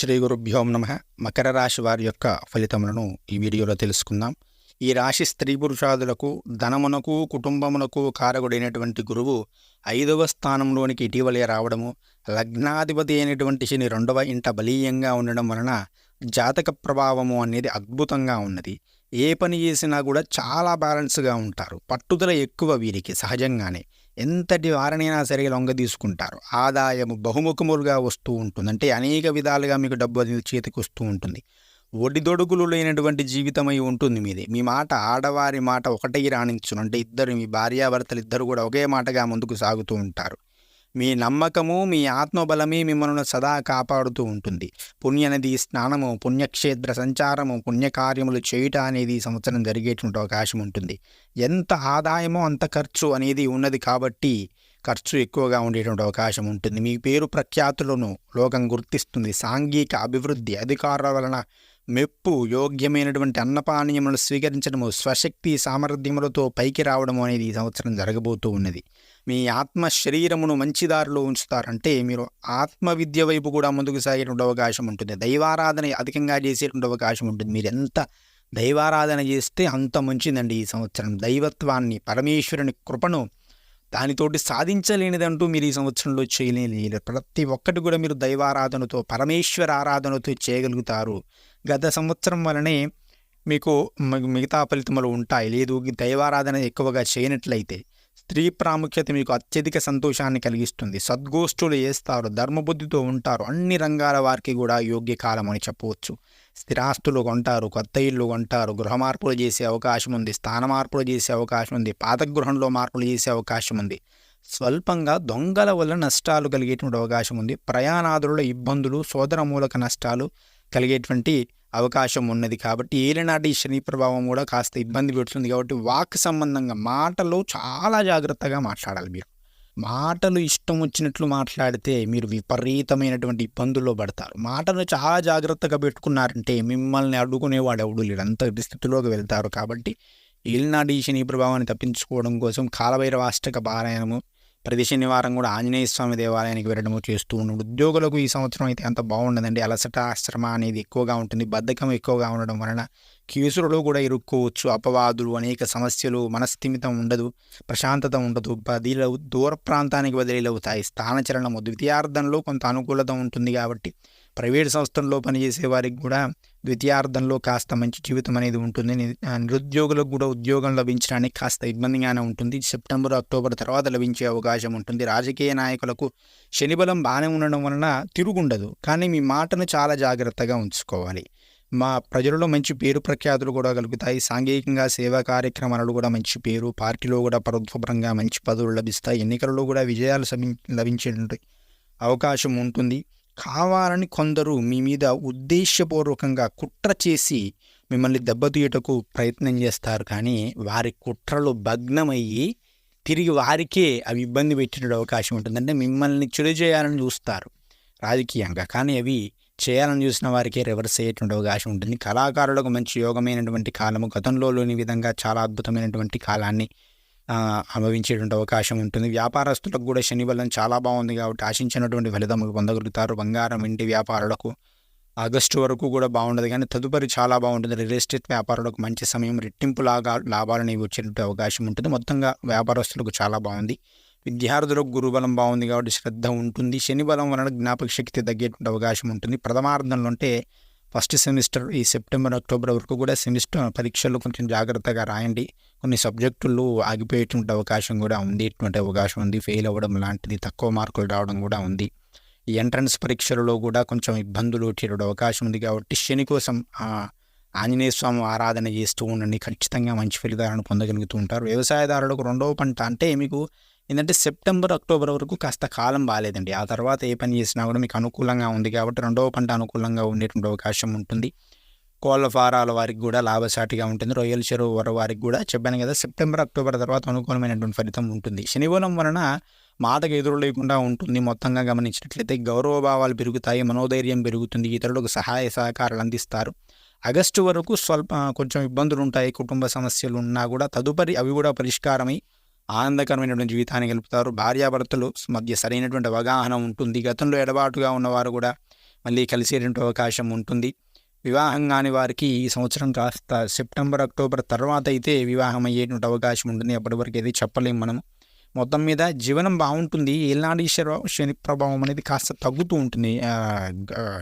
శ్రీ గురుభ్యోం నమః. మకర రాశి వారి యొక్క ఫలితములను ఈ వీడియోలో తెలుసుకుందాం. ఈ రాశి స్త్రీ పురుషాదులకు ధనమునకు కుటుంబమునకు కారకుడైనటువంటి గురువు 5వ స్థానంలోనికి ఇటీవలే రావడము, లగ్నాధిపతి అయినటువంటి శని 2వ ఇంట బలీయంగా ఉండడం వలన జాతక ప్రభావము అనేది అద్భుతంగా ఉన్నది. ఏ పని చేసినా కూడా చాలా బ్యాలెన్స్గా ఉంటారు. పట్టుదల ఎక్కువ వీరికి సహజంగానే. ఎంతటి వారినైనా సరే లొంగ తీసుకుంటారు. ఆదాయము బహుముఖములుగా వస్తూ ఉంటుంది. అంటే అనేక విధాలుగా మీకు డబ్బు అనేది చేతికి వస్తూ ఉంటుంది. ఒడిదొడుగులు లేనటువంటి జీవితమై ఉంటుంది మీది. మీ మాట ఆడవారి మాట ఒకటే రాణించును. అంటే ఇద్దరు మీ భార్యాభర్తలు ఇద్దరు కూడా ఒకే మాటగా ముందుకు సాగుతూ ఉంటారు. మీ నమ్మకము మీ ఆత్మబలమే మిమ్మల్ని సదా కాపాడుతూ ఉంటుంది. పుణ్యనది స్నానము, పుణ్యక్షేత్ర సంచారము, పుణ్యకార్యములు చేయుట అనేది ఈ సంవత్సరం జరిగేటువంటి అవకాశం ఉంటుంది. ఎంత ఆదాయమో అంత ఖర్చు అనేది ఉన్నది కాబట్టి ఖర్చు ఎక్కువగా ఉండేటువంటి అవకాశం ఉంటుంది. మీ పేరు ప్రఖ్యాతులను లోకం గుర్తిస్తుంది. సాంఘిక అభివృద్ధి, అధికారుల వలన మెప్పు, యోగ్యమైనటువంటి అన్నపానీయములను స్వీకరించడము, స్వశక్తి సామర్థ్యములతో పైకి రావడము అనేది ఈ సంవత్సరం జరగబోతూ ఉన్నది. మీ ఆత్మ శరీరమును మంచి దారిలో ఉంచుతారంటే మీరు ఆత్మవిద్య వైపు కూడా ముందుకు సాగేటువంటి అవకాశం ఉంటుంది. దైవారాధన అధికంగా చేసేటువంటి అవకాశం ఉంటుంది. మీరు ఎంత దైవారాధన చేస్తే అంత మంచిదండి ఈ సంవత్సరం. దైవత్వాన్ని, పరమేశ్వరుని కృపను దానితోటి సాధించలేనిదంటూ మీరు ఈ సంవత్సరంలో చేయలేని ప్రతి ఒక్కటి కూడా మీరు దైవారాధనతో, పరమేశ్వర ఆరాధనతో చేయగలుగుతారు. గత సంవత్సరం వలనే మీకు మిగతా ఫలితములు ఉంటాయి. లేదు దైవారాధన ఎక్కువగా చేయనట్లయితే స్త్రీ ప్రాముఖ్యత మీకు అత్యధిక సంతోషాన్ని కలిగిస్తుంది. సద్గోష్ఠులు చేస్తారు, ధర్మబుద్ధితో ఉంటారు. అన్ని రంగాల వారికి కూడా యోగ్య కాలం అని చెప్పవచ్చు. స్థిరాస్తులు కొంటారు, కొత్త ఇళ్ళు కొంటారు, గృహ మార్పులు చేసే అవకాశం ఉంది, స్థాన మార్పులు చేసే అవకాశం ఉంది, పాత గృహంలో మార్పులు చేసే అవకాశం ఉంది. స్వల్పంగా దొంగల వల్ల నష్టాలు కలిగేటువంటి అవకాశం ఉంది. ప్రయాణాదుల ఇబ్బందులు, సోదర మూలక నష్టాలు కలిగేటువంటి అవకాశం ఉన్నది. కాబట్టి ఏలినాటి శని ప్రభావం కూడా కాస్త ఇబ్బంది పెడుతుంది. కాబట్టి వాక్ సంబంధంగా మాటలు చాలా జాగ్రత్తగా మాట్లాడాలి. మీరు మాటలు ఇష్టం వచ్చినట్లు మాట్లాడితే మీరు విపరీతమైనటువంటి ఇబ్బందుల్లో పడతారు. మాటలు చాలా జాగ్రత్తగా పెట్టుకున్నారంటే మిమ్మల్ని అడ్డుకునేవాడు ఎవడు లేడు, అంత స్థితిలోకి వెళ్తారు. కాబట్టి ఏలినాటి శని ప్రభావాన్ని తప్పించుకోవడం కోసం కాలభైరవాష్టక పారాయణము, ప్రతి శనివారం కూడా ఆంజనేయ స్వామి దేవాలయానికి వెళ్ళడము చేస్తూ ఉన్నాడు. ఉద్యోగులకు ఈ సంవత్సరం అయితే అంత బాగుండదండి. అలసట, శ్రమ అనేది ఎక్కువగా ఉంటుంది. బద్ధకం ఎక్కువగా ఉండడం వలన కేసులలో కూడా ఇరుక్కోవచ్చు. అపవాదులు, అనేక సమస్యలు, మనస్థిమితం ఉండదు, ప్రశాంతత ఉండదు. బదిలీ దూర ప్రాంతానికి బదిలీలవుతాయి. స్థానచలనము ద్వితీయార్థంలో కొంత అనుకూలత ఉంటుంది. కాబట్టి ప్రైవేట్ సంస్థల్లో పనిచేసే వారికి కూడా ద్వితీయార్థంలో కాస్త మంచి జీవితం అనేది ఉంటుంది. నిరుద్యోగులకు కూడా ఉద్యోగం లభించడానికి కాస్త ఇబ్బందిగానే ఉంటుంది. సెప్టెంబర్, అక్టోబర్ తర్వాత లభించే అవకాశం ఉంటుంది. రాజకీయ నాయకులకు శనిబలం బాగానే ఉండడం వలన తిరుగుండదు. కానీ మీ మాటను చాలా జాగ్రత్తగా ఉంచుకోవాలి. మా ప్రజలలో మంచి పేరు ప్రఖ్యాతులు కూడా కలుగుతాయి. సాంఘికంగా సేవా కార్యక్రమాలలో కూడా మంచి పేరు, పార్టీలో కూడా ప్రభుత్వపరంగా మంచి పదవులు లభిస్తాయి. ఎన్నికలలో కూడా విజయాలు లభించేటువంటి అవకాశం ఉంటుంది. కావాలని కొందరు మీ మీద ఉద్దేశపూర్వకంగా కుట్ర చేసి మిమ్మల్ని దెబ్బతీయటకు ప్రయత్నం చేస్తారు. కానీ వారి కుట్రలు భగ్నమయ్యి తిరిగి వారికే అవి ఇబ్బంది పెట్టే అవకాశం ఉంటుంది. అంటే మిమ్మల్ని చెడు చేయాలని చూస్తారు రాజకీయంగా, కానీ అవి చేయాలని చూసిన వారికే రివర్స్ అయ్యేటువంటి అవకాశం ఉంటుంది. కళాకారులకు మంచి యోగమైనటువంటి కాలము, గతంలో లేని విధంగా చాలా అద్భుతమైనటువంటి కాలాన్ని అనుభవించేటువంటి అవకాశం ఉంటుంది. వ్యాపారస్తులకు కూడా శని బలం చాలా బాగుంది కాబట్టి ఆశించినటువంటి ఫలితములు పొందగలుగుతారు. బంగారం, ఇంటి వ్యాపారులకు ఆగస్టు వరకు కూడా బాగుండదు, కానీ తదుపరి చాలా బాగుంటుంది. రియల్ ఎస్టేట్ వ్యాపారులకు మంచి సమయం, రెట్టింపు లాభాలని వచ్చేటువంటి అవకాశం ఉంటుంది. మొత్తంగా వ్యాపారస్తులకు చాలా బాగుంది. విద్యార్థులకు గురుబలం బాగుంది కాబట్టి శ్రద్ధ ఉంటుంది. శని బలం వలన జ్ఞాపక శక్తి తగ్గేటువంటి అవకాశం ఉంటుంది. ప్రథమార్థంలో అంటే ఫస్ట్ సెమిస్టర్ ఈ సెప్టెంబర్, అక్టోబర్ వరకు కూడా సెమిస్టర్ పరీక్షలు కొంచెం జాగ్రత్తగా రాయండి. కొన్ని సబ్జెక్టులు ఆగిపోయేటువంటి అవకాశం కూడా ఉంది. ఇటువంటి అవకాశం ఉంది. ఫెయిల్ అవ్వడం లాంటిది, తక్కువ మార్కులు రావడం కూడా ఉంది. ఈ ఎంట్రన్స్ పరీక్షలలో కూడా కొంచెం ఇబ్బందులు వచ్చేటువంటి అవకాశం ఉంది. కాబట్టి శని కోసం ఆంజనేయ స్వామి ఆరాధన చేస్తూ ఉండండి. ఖచ్చితంగా మంచి ఫలితాలను పొందగలుగుతూ ఉంటారు. వ్యవసాయదారులకు 2వ పంట అంటే మీకు ఏంటంటే సెప్టెంబర్, అక్టోబర్ వరకు కాస్త కాలం బాగాలేదండి. ఆ తర్వాత ఏ పని చేసినా కూడా మీకు అనుకూలంగా ఉంది. కాబట్టి 2వ పంట అనుకూలంగా ఉండేటువంటి అవకాశం ఉంటుంది. కోళ్ళ ఫారాల వారికి కూడా లాభసాటిగా ఉంటుంది. రొయ్యల చెరువు వారికి కూడా చెప్పాను కదా, సెప్టెంబర్, అక్టోబర్ తర్వాత అనుకూలమైనటువంటి ఫలితం ఉంటుంది. శనిబలం వలన మాటకు ఎదురు లేకుండా ఉంటుంది. మొత్తంగా గమనించినట్లయితే గౌరవభావాలు పెరుగుతాయి, మనోధైర్యం పెరుగుతుంది, ఇతరులకు సహాయ సహకారాలు అందిస్తారు. ఆగస్టు వరకు కొంచెం ఇబ్బందులు ఉంటాయి. కుటుంబ సమస్యలు ఉన్నా కూడా తదుపరి అవి కూడా పరిష్కారమై ఆనందకరమైనటువంటి జీవితాన్ని గలుపుతారు. భార్యాభర్తలు మధ్య సరైనటువంటి అవగాహన ఉంటుంది. గతంలో ఎడబాటుగా ఉన్నవారు కూడా మళ్ళీ కలిసేటువంటి అవకాశం ఉంటుంది. వివాహం కాని వారికి ఈ సంవత్సరం కాస్త సెప్టెంబర్, అక్టోబర్ తర్వాత అయితే వివాహం అయ్యేటువంటి అవకాశం ఉంటుంది. అప్పటి వరకు అయితే చెప్పలేము మనం. మొత్తం మీద జీవనం బాగుంటుంది. ఏలినాడీశ్వర శని ప్రభావం అనేది కాస్త తగ్గుతూ ఉంటుంది.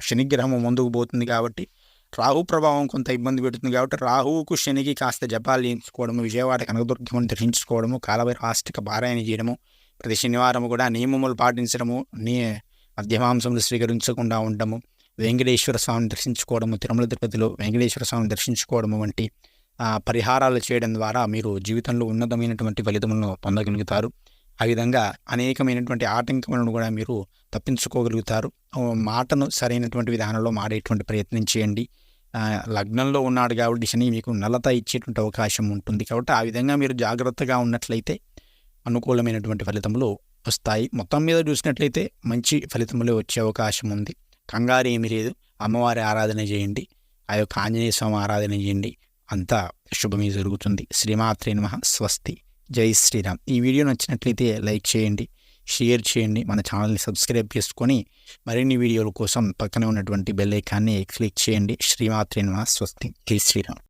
శనిగ్రహం ముందుకు పోతుంది కాబట్టి రాహు ప్రభావం కొంత ఇబ్బంది పెడుతుంది కాబట్టి రాహువుకు శనికి కాస్త జపాలు చేయించుకోవడము, విజయవాడ కనకదుర్గమ్మని దర్శించుకోవడము, కాలభైరవాష్టక పారాయణ చేయడము, ప్రతి శనివారం కూడా నియమములు పాటించడము, మద్యమాంసములు స్వీకరించకుండా ఉండడము, వెంకటేశ్వర స్వామిని దర్శించుకోవడము, తిరుమల తిరుపతిలో వెంకటేశ్వర స్వామిని దర్శించుకోవడము వంటి పరిహారాలు చేయడం ద్వారా మీరు జీవితంలో ఉన్నతమైనటువంటి ఫలితములను పొందగలుగుతారు. ఆ విధంగా అనేకమైనటువంటి ఆటంకములను కూడా మీరు తప్పించుకోగలుగుతారు. మాటను సరైనటువంటి విధానంలో మాడేటువంటి ప్రయత్నం చేయండి. లగ్నంలో ఉన్నాడు కాబట్టి శని మీకు నలత ఇచ్చేటువంటి అవకాశం ఉంటుంది. కాబట్టి ఆ విధంగా మీరు జాగ్రత్తగా ఉన్నట్లయితే అనుకూలమైనటువంటి ఫలితములు వస్తాయి. మొత్తం మీద చూసినట్లయితే మంచి ఫలితములే వచ్చే అవకాశం ఉంది. కంగారు ఏమీ లేదు. అమ్మవారి ఆరాధన చేయండి, ఆ యొక్క ఆంజనేయ స్వామి ఆరాధన చేయండి, అంతా శుభమే జరుగుతుంది. శ్రీమాత్రే నమః. స్వస్తి. జై శ్రీరామ్. ఈ వీడియో నచ్చినట్లయితే లైక్ చేయండి, షేర్ చేయండి, మన ఛానల్ని సబ్స్క్రైబ్ చేసుకొని మరిన్ని వీడియోల కోసం పక్కనే ఉన్నటువంటి బెల్ ఐకాన్ని క్లిక్ చేయండి. శ్రీమాత్రే నమః. స్వస్తి. జై శ్రీరామ్.